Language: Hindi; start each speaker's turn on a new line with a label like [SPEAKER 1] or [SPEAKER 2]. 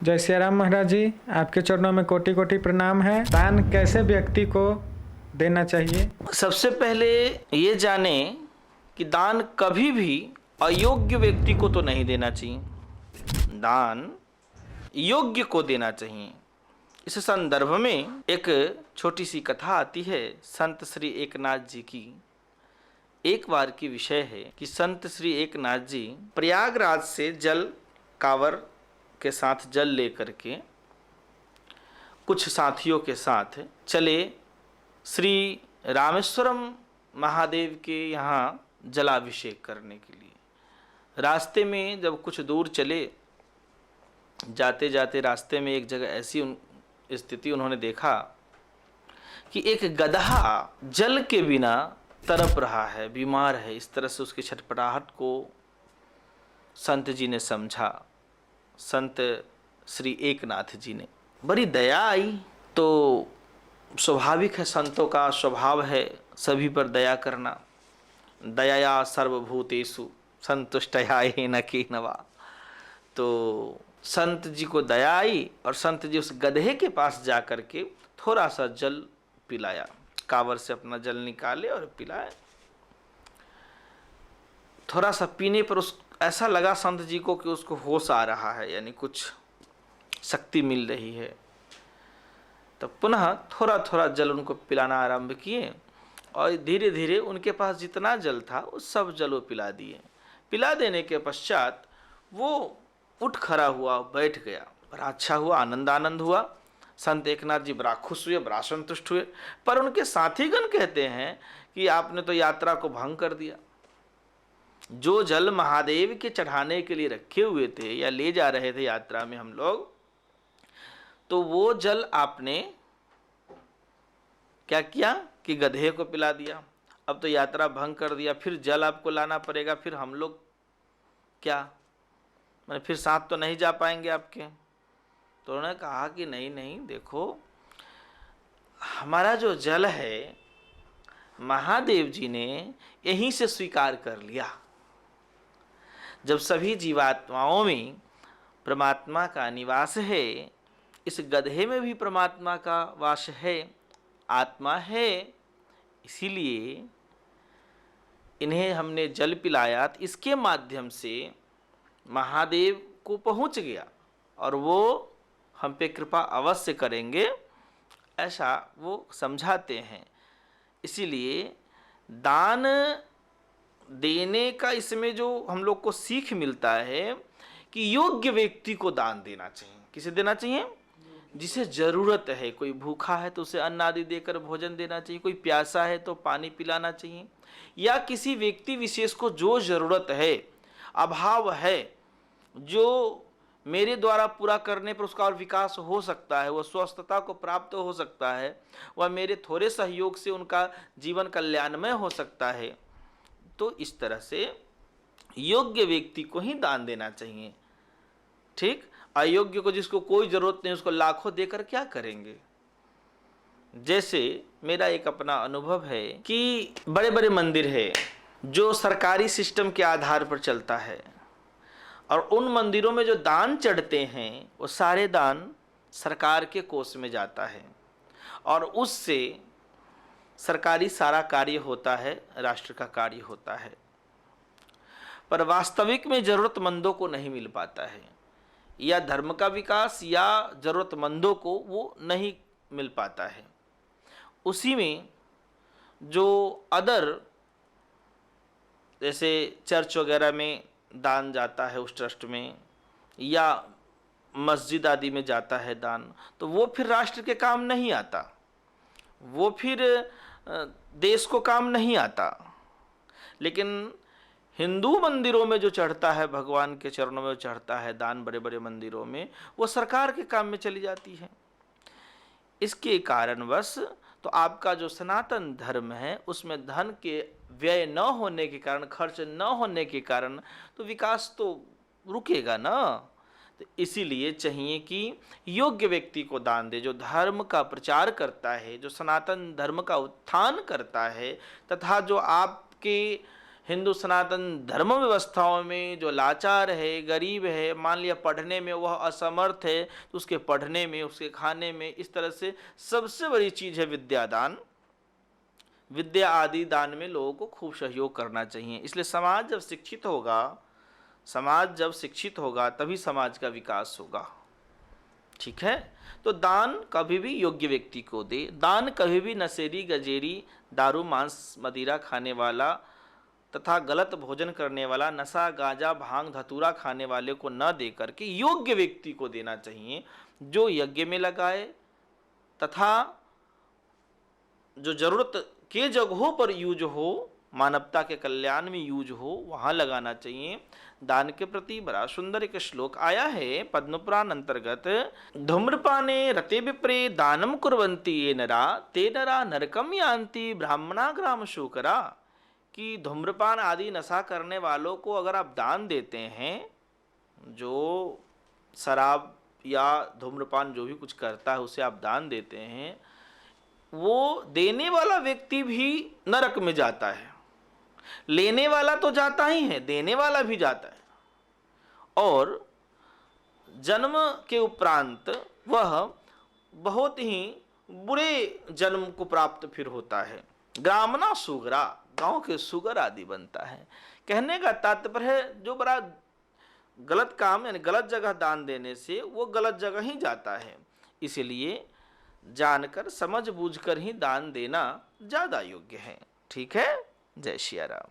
[SPEAKER 1] जय सिया राम महाराज जी, आपके चरणों में कोटि कोटि प्रणाम है। दान कैसे व्यक्ति को देना चाहिए?
[SPEAKER 2] सबसे पहले ये जाने कि दान कभी भी अयोग्य व्यक्ति को तो नहीं देना चाहिए। दान योग्य को देना चाहिए। इस संदर्भ में एक छोटी सी कथा आती है संत श्री एकनाथ जी की। एक बार की विषय है कि संत श्री एकनाथ जी प्रयागराज से जल कांवर के साथ जल लेकर के कुछ साथियों के साथ चले श्री रामेश्वरम महादेव के यहाँ जलाभिषेक करने के लिए। रास्ते में जब कुछ दूर चले, जाते जाते रास्ते में एक जगह ऐसी स्थिति उन्होंने देखा कि एक गदहा जल के बिना तड़प रहा है, बीमार है। इस तरह से उसकी छटपटाहट को संत जी ने समझा। संत श्री एकनाथ जी ने बड़ी दया आई। तो स्वाभाविक है, संतों का स्वभाव है सभी पर दया करना। दयाया सर्वभूतेषु संतुष्टया येन केनवा। तो संत जी को दया आई और संत जी उस गधे के पास जा कर के थोड़ा सा जल पिलाया। कांवर से अपना जल निकाले और पिलाया। थोड़ा सा पीने पर ऐसा लगा संत जी को कि उसको होश आ रहा है, यानी कुछ शक्ति मिल रही है। तो पुनः थोड़ा थोड़ा जल उनको पिलाना आरंभ किए और धीरे धीरे उनके पास जितना जल था उस सब जल वो पिला दिए। पिला देने के पश्चात वो उठ खड़ा हुआ, बैठ गया। बड़ा अच्छा हुआ, आनंद हुआ। संत एकनाथ जी बड़ा खुश हुए, बड़ा संतुष्ट हुए। पर उनके साथीगण कहते हैं कि आपने तो यात्रा को भंग कर दिया। जो जल महादेव के चढ़ाने के लिए रखे हुए थे या ले जा रहे थे यात्रा में हम लोग, तो वो जल आपने क्या किया कि गधे को पिला दिया। अब तो यात्रा भंग कर दिया, फिर जल आपको लाना पड़ेगा। फिर हम लोग क्या, मैंने फिर साथ तो नहीं जा पाएंगे आपके। तो उन्होंने कहा कि नहीं नहीं, देखो हमारा जो जल है महादेव जी ने यहीं से स्वीकार कर लिया। जब सभी जीवात्माओं में परमात्मा का निवास है, इस गधे में भी परमात्मा का वास है, आत्मा है। इसीलिए इन्हें हमने जल पिलाया, तो इसके माध्यम से महादेव को पहुंच गया और वो हम पे कृपा अवश्य करेंगे, ऐसा वो समझाते हैं। इसीलिए दान देने का इसमें जो हम लोग को सीख मिलता है कि योग्य व्यक्ति को दान देना चाहिए। किसे देना चाहिए? जिसे जरूरत है। कोई भूखा है तो उसे अन्न आदि देकर भोजन देना चाहिए, कोई प्यासा है तो पानी पिलाना चाहिए, या किसी व्यक्ति विशेष को जो जरूरत है, अभाव है, जो मेरे द्वारा पूरा करने पर उसका और विकास हो सकता है, वह स्वस्थता को प्राप्त हो सकता है, वह मेरे थोड़े सहयोग से उनका जीवन कल्याणमय हो सकता है। तो इस तरह से योग्य व्यक्ति को ही दान देना चाहिए। ठीक, अयोग्य को, जिसको कोई जरूरत नहीं, उसको लाखों देकर क्या करेंगे। जैसे मेरा एक अपना अनुभव है कि बड़े बड़े मंदिर है जो सरकारी सिस्टम के आधार पर चलता है, और उन मंदिरों में जो दान चढ़ते हैं वो सारे दान सरकार के कोष में जाता है और उससे सरकारी सारा कार्य होता है, राष्ट्र का कार्य होता है। पर वास्तविक में जरूरतमंदों को नहीं मिल पाता है, या धर्म का विकास या जरूरतमंदों को वो नहीं मिल पाता है। उसी में जो अदर, जैसे चर्च वगैरह में दान जाता है उस ट्रस्ट में, या मस्जिद आदि में जाता है दान, तो वो फिर राष्ट्र के काम नहीं आता, वो फिर देश को काम नहीं आता। लेकिन हिंदू मंदिरों में जो चढ़ता है, भगवान के चरणों में जो चढ़ता है दान, बड़े बड़े मंदिरों में, वो सरकार के काम में चली जाती है। इसके कारणवश तो आपका जो सनातन धर्म है उसमें धन के व्यय न होने के कारण, खर्च न होने के कारण तो विकास तो रुकेगा ना। तो इसीलिए चाहिए कि योग्य व्यक्ति को दान दे, जो धर्म का प्रचार करता है, जो सनातन धर्म का उत्थान करता है, तथा जो आपके हिंदू सनातन धर्म व्यवस्थाओं में जो लाचार है, गरीब है, मान लिया पढ़ने में वह असमर्थ है, तो उसके पढ़ने में, उसके खाने में, इस तरह से सबसे बड़ी चीज़ है विद्यादान। विद्या आदि दान में लोगों को खूब सहयोग करना चाहिए। इसलिए समाज जब शिक्षित होगा तभी समाज का विकास होगा। ठीक है, तो दान कभी भी योग्य व्यक्ति को दे। दान कभी भी नशेड़ी, गजेरी, दारू, मांस, मदिरा खाने वाला तथा गलत भोजन करने वाला, नशा, गांजा, भांग, धतूरा खाने वाले को न दे करके योग्य व्यक्ति को देना चाहिए, जो यज्ञ में लगाए तथा जो जरूरत के जगहों पर यूज हो, मानवता के कल्याण में यूज हो, वहां लगाना चाहिए। दान के प्रति बड़ा सुंदर एक श्लोक आया है पद्म पुराण अंतर्गत, धूम्रपाने रते विप्रे दानम कुर्वन्ति ये नरा ते नरा नरकम यान्ति ब्राह्मणा ग्राम शूकरा, कि धूम्रपान आदि नशा करने वालों को अगर आप दान देते हैं, जो शराब या धूम्रपान जो भी कुछ करता है उसे आप दान देते हैं, वो देने वाला व्यक्ति भी नरक में जाता है। लेने वाला तो जाता ही है, देने वाला भी जाता है, और जन्म के उपरांत वह बहुत ही बुरे जन्म को प्राप्त फिर होता है। ग्रामना सुगरा, गांव के सुगर आदि बनता है। कहने का तात्पर्य है जो बड़ा गलत काम यानी गलत जगह दान देने से वो गलत जगह ही जाता है। इसलिए जानकर समझ बूझकर ही दान देना ज्यादा योग्य है। ठीक है, जय श्री राम।